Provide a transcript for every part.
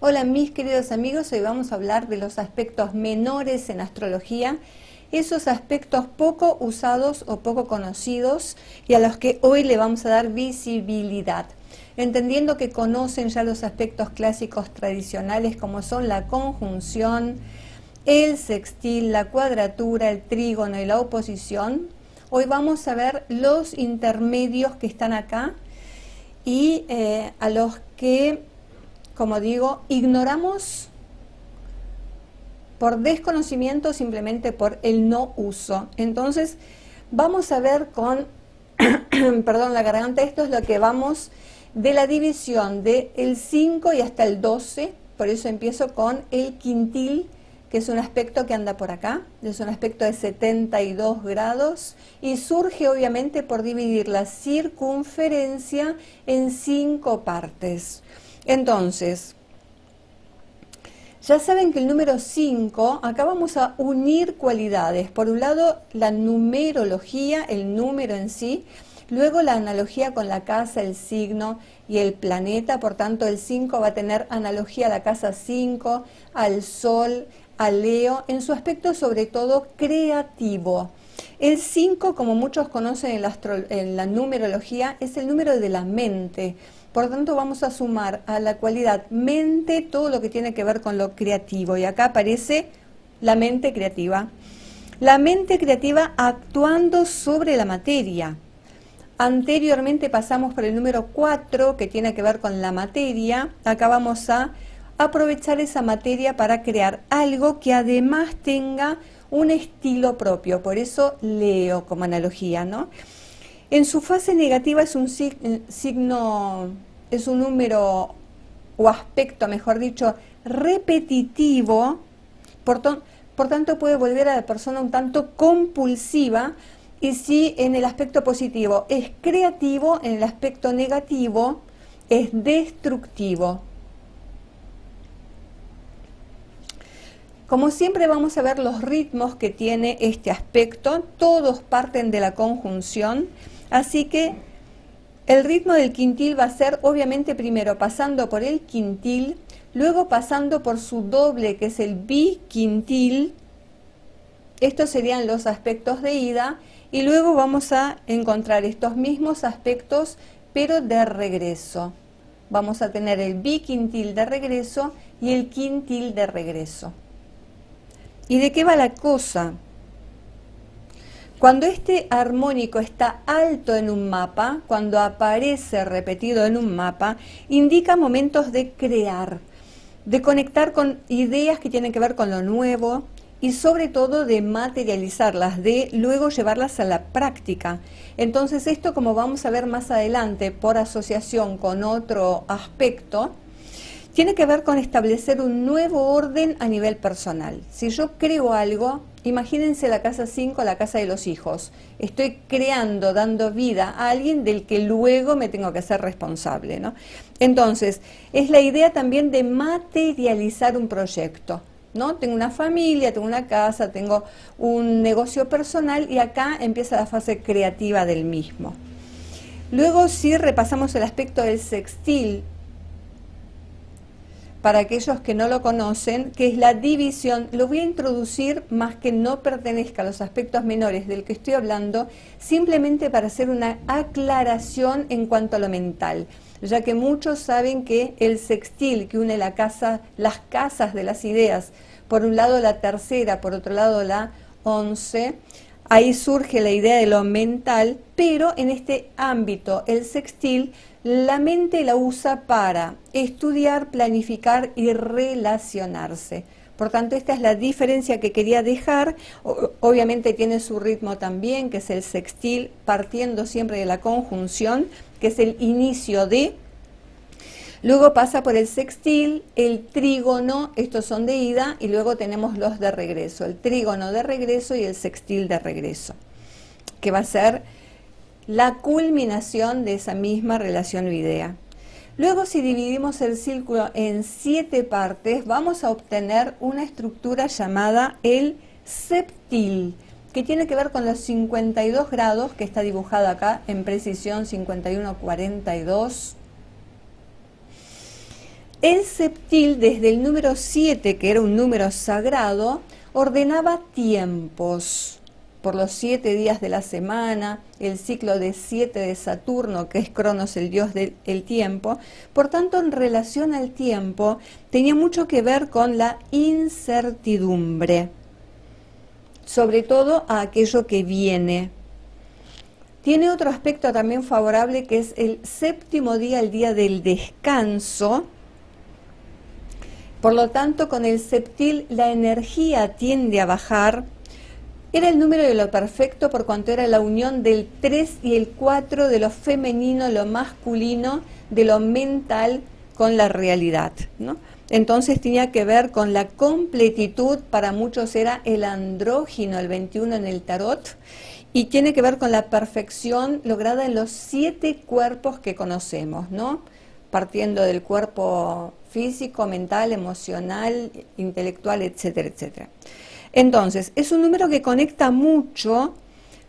Hola mis queridos amigos, hoy vamos a hablar de los aspectos menores en astrología, esos aspectos poco usados o poco conocidos y a los que hoy le vamos a dar visibilidad, entendiendo que conocen ya los aspectos clásicos tradicionales como son la conjunción, el sextil, la cuadratura, el trígono y la oposición. Hoy vamos a ver los intermedios que están acá y a los que, como digo, ignoramos por desconocimiento, simplemente por el no uso. Entonces, vamos a ver con, perdón, la garganta, esto es lo que vamos de la división del 5 y hasta el 12, por eso empiezo con el quintil, que es un aspecto que anda por acá, es un aspecto de 72 grados y surge obviamente por dividir la circunferencia en 5 partes. Entonces, ya saben que el número 5, acá vamos a unir cualidades. Por un lado, la numerología, el número en sí, luego la analogía con la casa, el signo y el planeta. Por tanto, el 5 va a tener analogía a la casa 5, al sol, a Leo, en su aspecto sobre todo creativo. El 5, como muchos conocen en la numerología, es el número de la mente. Por lo tanto, vamos a sumar a la cualidad mente todo lo que tiene que ver con lo creativo. Y acá aparece la mente creativa. La mente creativa actuando sobre la materia. Anteriormente pasamos por el número 4, que tiene que ver con la materia. Acá vamos a aprovechar esa materia para crear algo que además tenga un estilo propio. Por eso Leo como analogía, ¿no? En su fase negativa es un signo, es un número o aspecto, mejor dicho, repetitivo, por tanto puede volver a la persona un tanto compulsiva, y si en el aspecto positivo es creativo, en el aspecto negativo es destructivo. Como siempre vamos a ver los ritmos que tiene este aspecto, todos parten de la conjunción. Así que el ritmo del quintil va a ser obviamente primero pasando por el quintil, luego pasando por su doble que es el biquintil. Estos serían los aspectos de ida y luego vamos a encontrar estos mismos aspectos pero de regreso. Vamos a tener el biquintil de regreso y el quintil de regreso. ¿Y de qué va la cosa? Cuando este armónico está alto en un mapa, cuando aparece repetido en un mapa, indica momentos de crear, de conectar con ideas que tienen que ver con lo nuevo y sobre todo de materializarlas, de luego llevarlas a la práctica. Entonces esto, como vamos a ver más adelante por asociación con otro aspecto, tiene que ver con establecer un nuevo orden a nivel personal. Si yo creo algo, imagínense la casa 5, la casa de los hijos. Estoy creando, dando vida a alguien del que luego me tengo que hacer responsable, ¿no? Entonces, es la idea también de materializar un proyecto, ¿no? Tengo una familia, tengo una casa, tengo un negocio personal y acá empieza la fase creativa del mismo. Luego, si repasamos el aspecto del sextil, para aquellos que no lo conocen, que es la división, lo voy a introducir más que no pertenezca a los aspectos menores del que estoy hablando, simplemente para hacer una aclaración en cuanto a lo mental, ya que muchos saben que el sextil que une las casas de las ideas, por un lado la tercera, por otro lado la 11, ahí surge la idea de lo mental, pero en este ámbito, el sextil, la mente la usa para estudiar, planificar y relacionarse. Por tanto, esta es la diferencia que quería dejar. Obviamente tiene su ritmo también, que es el sextil, partiendo siempre de la conjunción, que es el inicio de. Luego pasa por el sextil, el trígono, estos son de ida, y luego tenemos los de regreso, el trígono de regreso y el sextil de regreso, que va a ser la culminación de esa misma relación oidea. Luego, si dividimos el círculo en 7 partes, vamos a obtener una estructura llamada el septil, que tiene que ver con los 52 grados, que está dibujado acá en precisión 51-42. El septil, desde el número 7, que era un número sagrado, ordenaba tiempos por los 7 días de la semana, el ciclo de 7 de Saturno, que es Cronos, el dios del tiempo. Por tanto, en relación al tiempo, tenía mucho que ver con la incertidumbre, sobre todo a aquello que viene. Tiene otro aspecto también favorable, que es el séptimo día, el día del descanso. Por lo tanto, con el septil la energía tiende a bajar. Era el número de lo perfecto por cuanto era la unión del 3 y el 4, de lo femenino, lo masculino, de lo mental con la realidad, ¿no? Entonces tenía que ver con la completitud, para muchos era el andrógino, el 21 en el tarot, y tiene que ver con la perfección lograda en los 7 cuerpos que conocemos, ¿no? Partiendo del cuerpo físico, mental, emocional, intelectual, etcétera, etcétera. Entonces, es un número que conecta mucho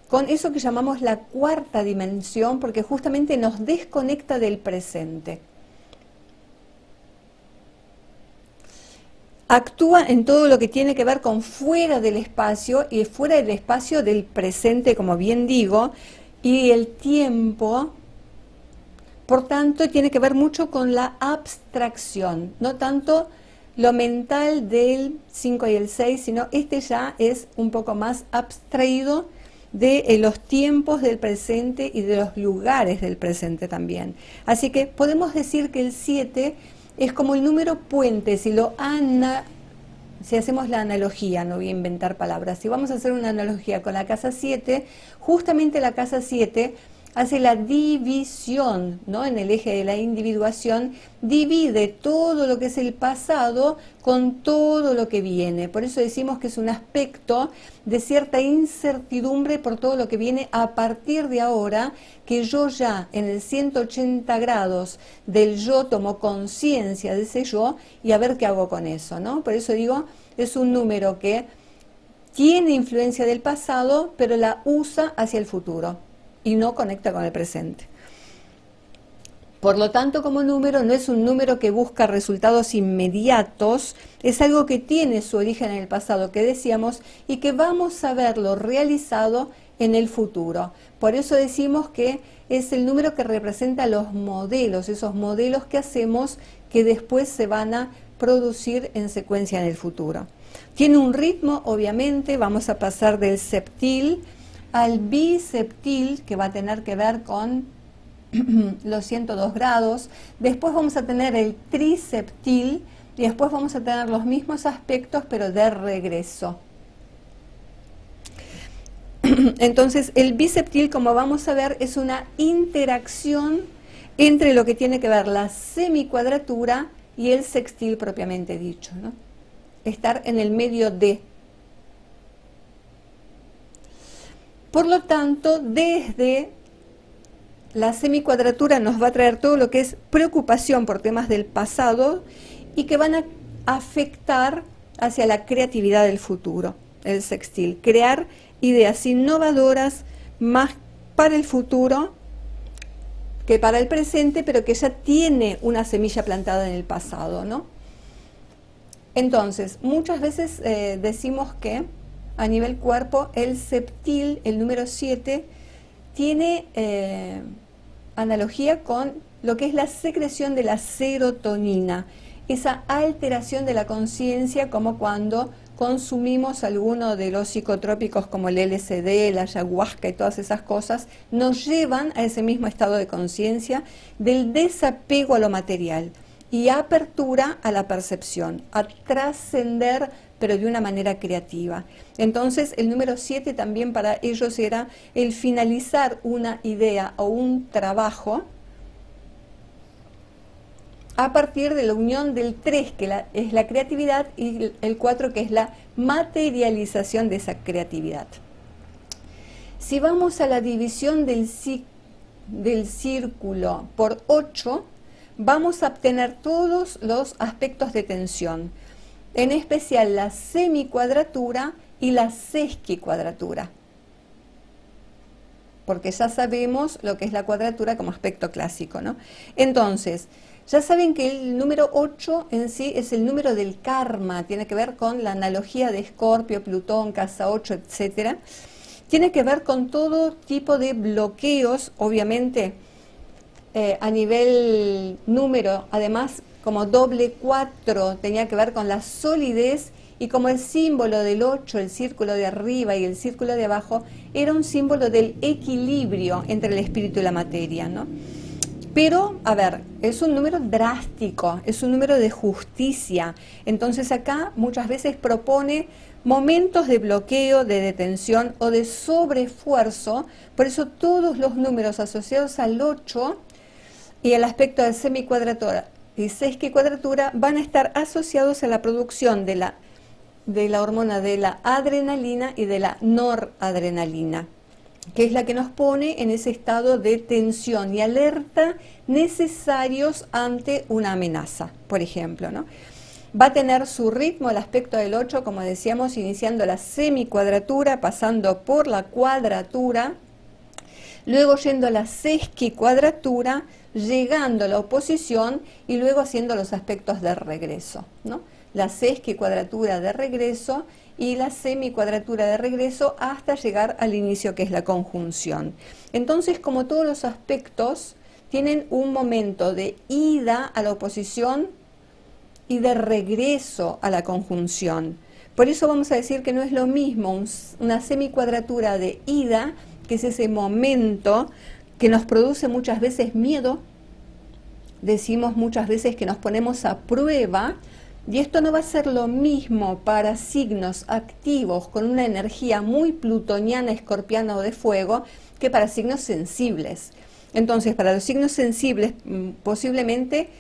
con eso que llamamos la cuarta dimensión, porque justamente nos desconecta del presente. Actúa en todo lo que tiene que ver con fuera del espacio, y fuera del espacio del presente, como bien digo, y el tiempo. Por tanto, tiene que ver mucho con la abstracción, no tanto lo mental del 5 y el 6, sino este ya es un poco más abstraído de los tiempos del presente y de los lugares del presente también. Así que podemos decir que el 7 es como el número puente, si hacemos la analogía, no voy a inventar palabras, si vamos a hacer una analogía con la casa 7, justamente la casa 7 hace la división, ¿no? En el eje de la individuación, divide todo lo que es el pasado con todo lo que viene. Por eso decimos que es un aspecto de cierta incertidumbre por todo lo que viene a partir de ahora, que yo ya en el 180 grados del yo tomo conciencia de ese yo y a ver qué hago con eso, ¿no? Por eso digo, es un número que tiene influencia del pasado, pero la usa hacia el futuro y no conecta con el presente. Por lo tanto, como número, no es un número que busca resultados inmediatos, es algo que tiene su origen en el pasado, que decíamos, y que vamos a verlo realizado en el futuro. Por eso decimos que es el número que representa los modelos, esos modelos que hacemos que después se van a producir en secuencia en el futuro. Tiene un ritmo, obviamente, vamos a pasar del septil al biseptil, que va a tener que ver con los 102 grados, después vamos a tener el triseptil y después vamos a tener los mismos aspectos pero de regreso. Entonces el biseptil, como vamos a ver, es una interacción entre lo que tiene que ver la semicuadratura y el sextil propiamente dicho, ¿no? Estar en el medio de. Por lo tanto, desde la semicuadratura nos va a traer todo lo que es preocupación por temas del pasado y que van a afectar hacia la creatividad del futuro, el sextil. Crear ideas innovadoras más para el futuro que para el presente, pero que ya tiene una semilla plantada en el pasado, ¿no? Entonces, muchas veces decimos que a nivel cuerpo, el septil, el número 7, tiene analogía con lo que es la secreción de la serotonina, esa alteración de la conciencia, como cuando consumimos alguno de los psicotrópicos como el LSD, la ayahuasca y todas esas cosas, nos llevan a ese mismo estado de conciencia del desapego a lo material y apertura a la percepción, a trascender, pero de una manera creativa. Entonces, el número 7 también para ellos era el finalizar una idea o un trabajo a partir de la unión del 3, que es la creatividad, y el 4, que es la materialización de esa creatividad. Si vamos a la división del círculo por 8, vamos a obtener todos los aspectos de tensión, en especial la semicuadratura y la sesquicuadratura, porque ya sabemos lo que es la cuadratura como aspecto clásico, ¿no? Entonces, ya saben que el número 8 en sí es el número del karma, tiene que ver con la analogía de Escorpio, Plutón, casa 8, etcétera. Tiene que ver con todo tipo de bloqueos, obviamente, a nivel número. Además, como doble 4 tenía que ver con la solidez, y como el símbolo del 8, el círculo de arriba y el círculo de abajo, era un símbolo del equilibrio entre el espíritu y la materia, ¿no? Pero, a ver, es un número drástico, es un número de justicia. Entonces acá muchas veces propone momentos de bloqueo, de detención o de sobreesfuerzo. Por eso todos los números asociados al 8 y al aspecto de semicuadratura y sesquicuadratura van a estar asociados a la producción de la hormona de la adrenalina y de la noradrenalina, que es la que nos pone en ese estado de tensión y alerta necesarios ante una amenaza, por ejemplo, ¿no? Va a tener su ritmo el aspecto del 8, como decíamos, iniciando la semicuadratura, pasando por la cuadratura, luego yendo a la sesquicuadratura, llegando a la oposición y luego haciendo los aspectos de regreso, ¿no? La sesquicuadratura de regreso y la semicuadratura de regreso hasta llegar al inicio, que es la conjunción. Entonces, como todos los aspectos, tienen un momento de ida a la oposición y de regreso a la conjunción. Por eso vamos a decir que no es lo mismo una semicuadratura de ida, que es ese momento que nos produce muchas veces miedo. Decimos muchas veces que nos ponemos a prueba, y esto no va a ser lo mismo para signos activos con una energía muy plutoniana, escorpiana o de fuego, que para signos sensibles. Entonces, para los signos sensibles, posiblemente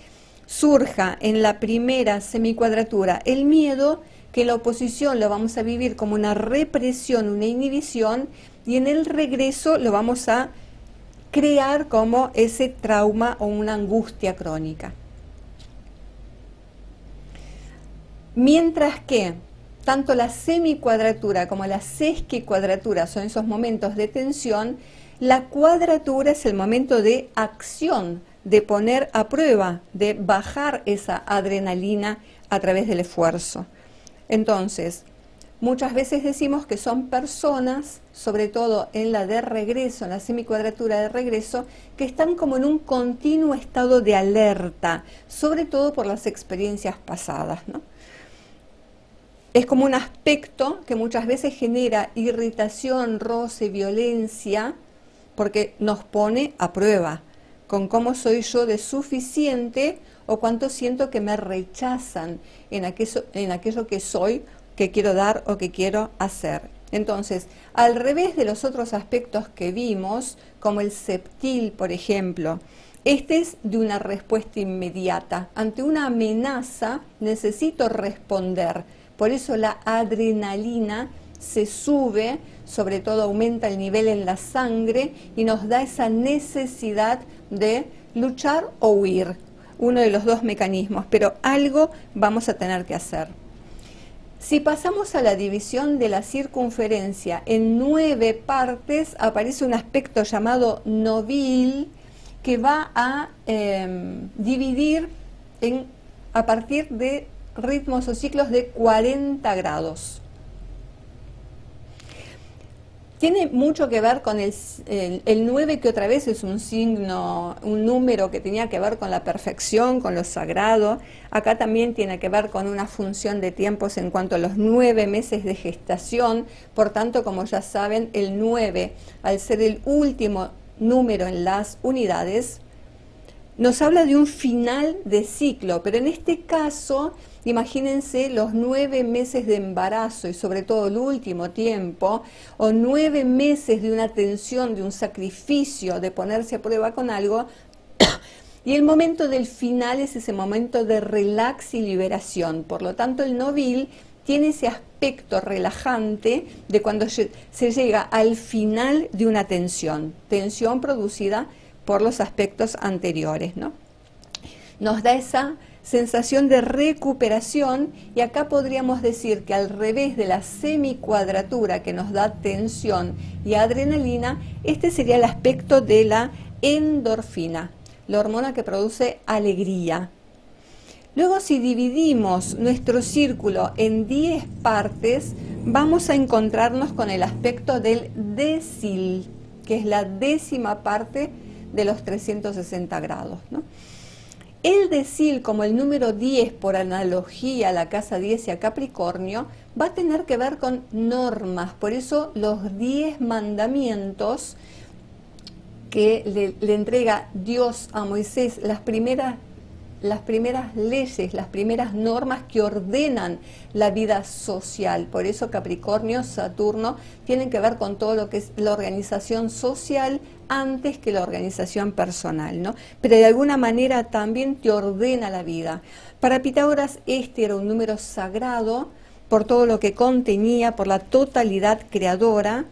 surja en la primera semicuadratura el miedo, que en la oposición lo vamos a vivir como una represión, una inhibición, y en el regreso lo vamos a crear como ese trauma o una angustia crónica. Mientras que tanto la semicuadratura como la sesquicuadratura son esos momentos de tensión, la cuadratura es el momento de acción, de poner a prueba, de bajar esa adrenalina a través del esfuerzo. Entonces, muchas veces decimos que son personas, sobre todo en la de regreso, en la semicuadratura de regreso, que están como en un continuo estado de alerta, sobre todo por las experiencias pasadas, ¿no? Es como un aspecto que muchas veces genera irritación, roce, violencia, porque nos pone a prueba con cómo soy yo de suficiente o cuánto siento que me rechazan en aquello que soy, que quiero dar o que quiero hacer. Entonces, al revés de los otros aspectos que vimos, como el septil, por ejemplo, este es de una respuesta inmediata. Ante una amenaza necesito responder. Por eso la adrenalina se sube, sobre todo aumenta el nivel en la sangre y nos da esa necesidad de luchar o huir, uno de los dos mecanismos, pero algo vamos a tener que hacer. Si pasamos a la división de la circunferencia en 9 partes, aparece un aspecto llamado novil que va a dividir a partir de ritmos o ciclos de 40 grados. Tiene mucho que ver con el 9, que otra vez es un signo, un número que tenía que ver con la perfección, con lo sagrado. Acá también tiene que ver con una función de tiempos en cuanto a los 9 meses de gestación. Por tanto, como ya saben, el 9, al ser el último número en las unidades, nos habla de un final de ciclo, pero en este caso, imagínense los 9 meses de embarazo y sobre todo el último tiempo, o 9 meses de una tensión, de un sacrificio, de ponerse a prueba con algo, Y el momento del final es ese momento de relax y liberación. Por lo tanto, el novil tiene ese aspecto relajante de cuando se llega al final de una tensión producida por los aspectos anteriores, ¿no? Nos da esa sensación de recuperación, y acá podríamos decir que al revés de la semicuadratura que nos da tensión y adrenalina, este sería el aspecto de la endorfina, la hormona que produce alegría. Luego, si dividimos nuestro círculo en 10 partes, vamos a encontrarnos con el aspecto del decil, que es la 10ª parte de los 360 grados, ¿no? El decil, como el número 10 por analogía a la casa 10 y a Capricornio, va a tener que ver con normas. Por eso los 10 mandamientos que le entrega Dios a Moisés, las primeras leyes, las primeras normas que ordenan la vida social. Por eso Capricornio, Saturno, tienen que ver con todo lo que es la organización social antes que la organización personal, ¿no? Pero de alguna manera también te ordena la vida. Para Pitágoras este era un número sagrado por todo lo que contenía, por la totalidad creadora,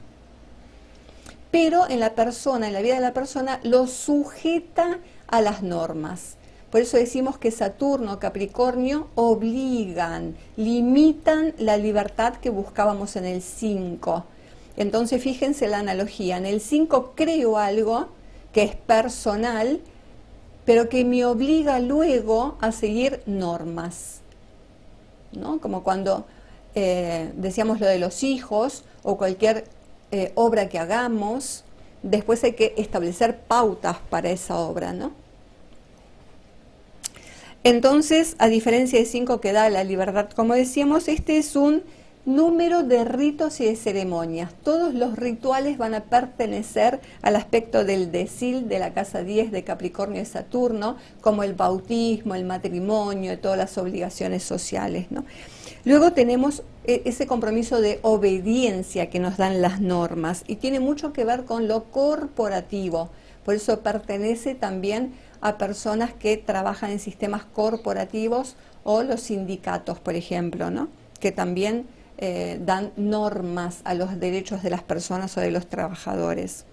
pero en la persona, en la vida de la persona, lo sujeta a las normas. Por eso decimos que Saturno, Capricornio obligan, limitan la libertad que buscábamos en el 5. Entonces fíjense la analogía, en el 5 creo algo que es personal, pero que me obliga luego a seguir normas, ¿no? Como cuando decíamos lo de los hijos o cualquier obra que hagamos, después hay que establecer pautas para esa obra, ¿no? Entonces, a diferencia de 5 que da la libertad, como decíamos, este es un número de ritos y de ceremonias. Todos los rituales van a pertenecer al aspecto del decil de la casa 10 de Capricornio y Saturno, como el bautismo, el matrimonio, y todas las obligaciones sociales, ¿no? Luego tenemos ese compromiso de obediencia que nos dan las normas, y tiene mucho que ver con lo corporativo. Por eso pertenece también a personas que trabajan en sistemas corporativos o los sindicatos, por ejemplo, ¿no? Que también dan normas a los derechos de las personas o de los trabajadores.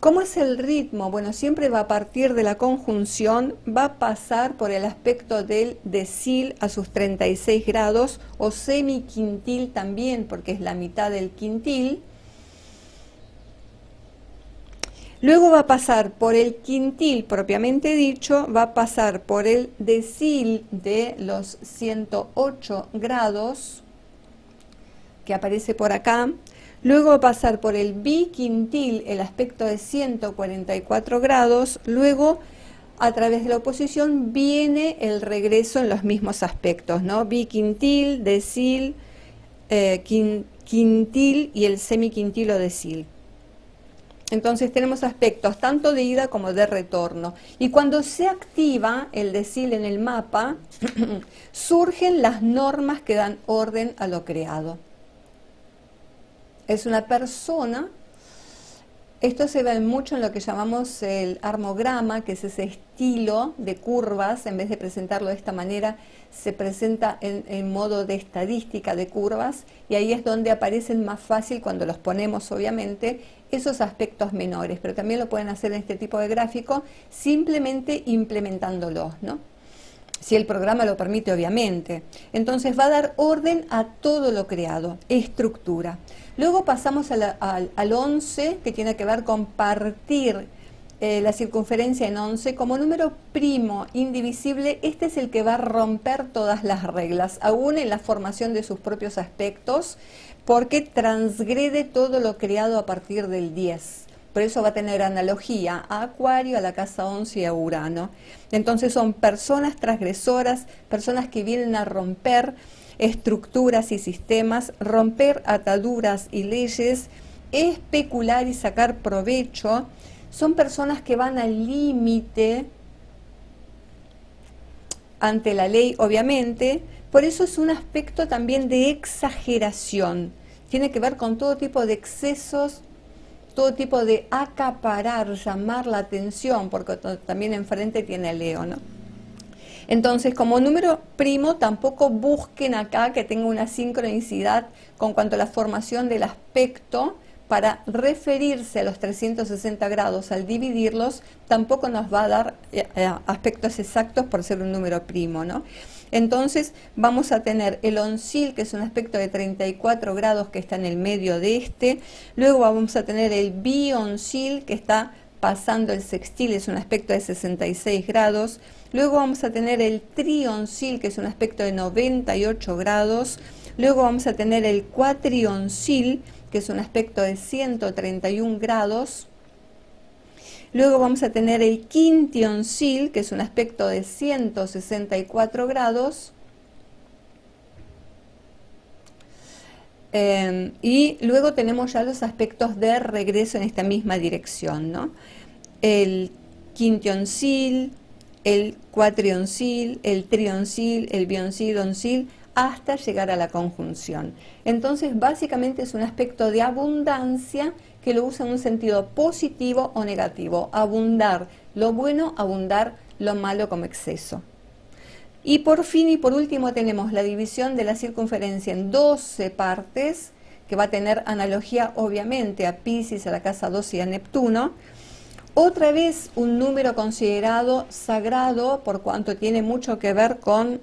¿Cómo es el ritmo? Bueno, siempre va a partir de la conjunción, va a pasar por el aspecto del decil a sus 36 grados, o semiquintil también, porque es la mitad del quintil. Luego va a pasar por el quintil propiamente dicho, va a pasar por el decil de los 108 grados, que aparece por acá. Luego va a pasar por el biquintil, el aspecto de 144 grados. Luego, a través de la oposición, viene el regreso en los mismos aspectos, ¿no? Biquintil, decil, quintil y el semiquintil o decil. Entonces tenemos aspectos tanto de ida como de retorno. Y cuando se activa el decil en el mapa, surgen las normas que dan orden a lo creado. Es una persona, esto se ve mucho en lo que llamamos el armograma, que es ese estilo de curvas. En vez de presentarlo de esta manera, se presenta en modo de estadística de curvas, y ahí es donde aparecen más fácil cuando los ponemos, obviamente, esos aspectos menores, pero también lo pueden hacer en este tipo de gráfico simplemente implementándolos, ¿no? Si el programa lo permite, obviamente. Entonces va a dar orden a todo lo creado, estructura. Luego pasamos al 11, que tiene que ver con partir la circunferencia en 11 como número primo, indivisible. Este es el que va a romper todas las reglas, aún en la formación de sus propios aspectos, porque transgrede todo lo creado a partir del 10. Por eso va a tener analogía a Acuario, a la casa 11 y a Urano. Entonces son personas transgresoras, personas que vienen a romper estructuras y sistemas, romper ataduras y leyes, especular y sacar provecho. Son personas que van al límite ante la ley, obviamente. Por eso es un aspecto también de exageración. Tiene que ver con todo tipo de excesos, todo tipo de acaparar, llamar la atención, porque también enfrente tiene Leo, ¿no? Entonces, como número primo, tampoco busquen acá que tenga una sincronicidad con cuanto a la formación del aspecto para referirse a los 360 grados al dividirlos, tampoco nos va a dar aspectos exactos por ser un número primo, ¿no? Entonces vamos a tener el onzil, que es un aspecto de 34 grados que está en el medio de este, luego vamos a tener el bionzil, que está pasando el sextil, es un aspecto de 66 grados, luego vamos a tener el trionzil, que es un aspecto de 98 grados, luego vamos a tener el cuatrionzil, que es un aspecto de 131 grados, luego vamos a tener el quintionzil, que es un aspecto de 164 grados, y luego tenemos ya los aspectos de regreso en esta misma dirección, ¿no? El quintionzil, el cuatrionzil, el trionzil, el bionzil, onzil, hasta llegar a la conjunción. Entonces, básicamente es un aspecto de abundancia que lo usa en un sentido positivo o negativo. Abundar lo bueno, abundar lo malo como exceso. Y por fin y por último tenemos la división de la circunferencia en 12 partes, que va a tener analogía obviamente a Piscis, a la casa 12 y a Neptuno. Otra vez un número considerado sagrado por cuanto tiene mucho que ver con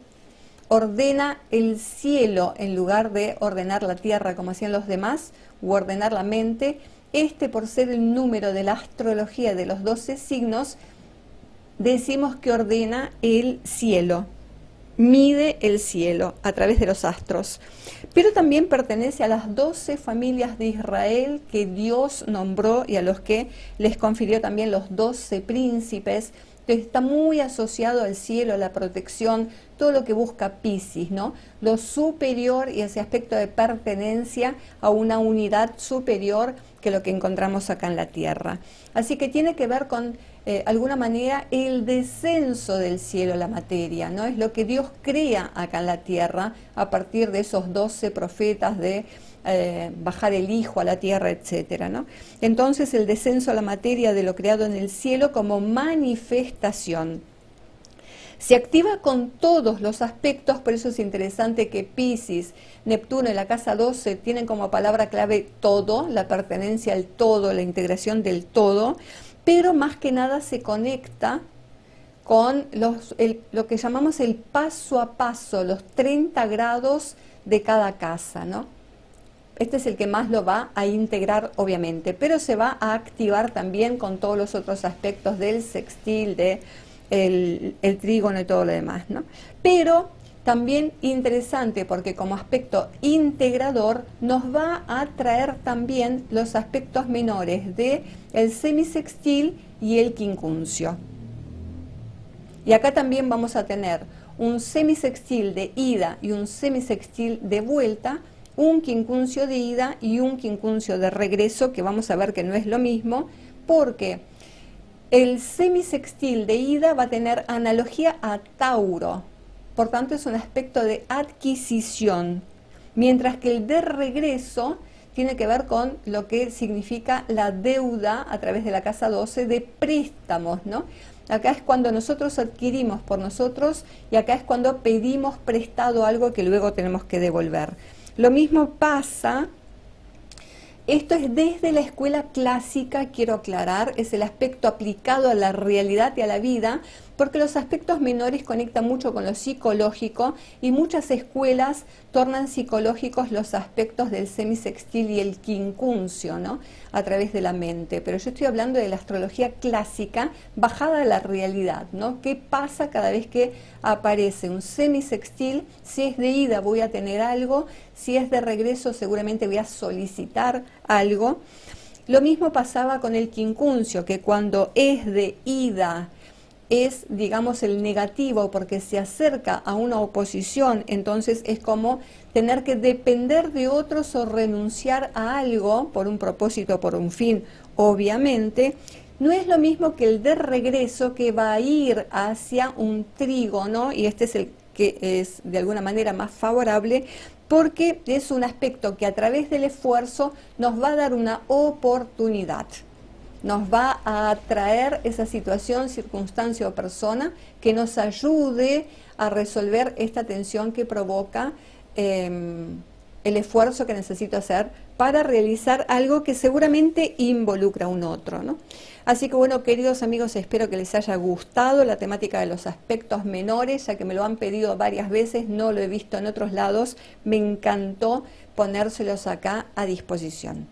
ordena el cielo en lugar de ordenar la tierra como hacían los demás, u ordenar la mente. Este, por ser el número de la astrología de los 12 signos, decimos que ordena el cielo, mide el cielo a través de los astros. Pero también pertenece a las 12 familias de Israel que Dios nombró y a los que les confirió también los 12 príncipes. Entonces está muy asociado al cielo, a la protección, todo lo que busca Piscis, ¿no? Lo superior y ese aspecto de pertenencia a una unidad superior que lo que encontramos acá en la Tierra. Así que tiene que ver con, alguna manera, el descenso del cielo a la materia, ¿no? Es lo que Dios crea acá en la Tierra a partir de esos 12 profetas de bajar el Hijo a la tierra, etcétera, ¿no? Entonces el descenso a la materia de lo creado en el cielo como manifestación. Se activa con todos los aspectos, por eso es interesante que Piscis, Neptuno y la casa 12 tienen como palabra clave todo, la pertenencia al todo, la integración del todo, pero más que nada se conecta con lo que llamamos el paso a paso, los 30 grados de cada casa, ¿no? Este es el que más lo va a integrar, obviamente, pero se va a activar también con todos los otros aspectos del sextil, el trígono y todo lo demás, ¿no? Pero también interesante porque como aspecto integrador nos va a traer también los aspectos menores de el semisextil y el quincuncio. Y acá también vamos a tener un semisextil de ida y un semisextil de vuelta, un quincuncio de ida y un quincuncio de regreso, que vamos a ver que no es lo mismo, porque el semisextil de ida va a tener analogía a Tauro, por tanto es un aspecto de adquisición, mientras que el de regreso tiene que ver con lo que significa la deuda a través de la casa 12 de préstamos, ¿no? Acá es cuando nosotros adquirimos por nosotros y acá es cuando pedimos prestado algo que luego tenemos que devolver. Lo mismo pasa, esto es desde la escuela clásica, quiero aclarar, es el aspecto aplicado a la realidad y a la vida, porque los aspectos menores conectan mucho con lo psicológico y muchas escuelas tornan psicológicos los aspectos del semisextil y el quincuncio, ¿no? A través de la mente. Pero yo estoy hablando de la astrología clásica bajada a la realidad, ¿no? ¿Qué pasa cada vez que aparece un semisextil? Si es de ida voy a tener algo, si es de regreso seguramente voy a solicitar algo. Lo mismo pasaba con el quincuncio, que cuando es de ida es, digamos, el negativo porque se acerca a una oposición, entonces es como tener que depender de otros o renunciar a algo por un propósito, por un fin, obviamente. No es lo mismo que el de regreso, que va a ir hacia un trígono, y este es que es de alguna manera más favorable, porque es un aspecto que a través del esfuerzo nos va a dar una oportunidad, nos va a atraer esa situación, circunstancia o persona que nos ayude a resolver esta tensión que provoca el esfuerzo que necesito hacer para realizar algo que seguramente involucra a un otro, ¿no? Así que bueno, queridos amigos, espero que les haya gustado la temática de los aspectos menores, ya que me lo han pedido varias veces, no lo he visto en otros lados, me encantó ponérselos acá a disposición.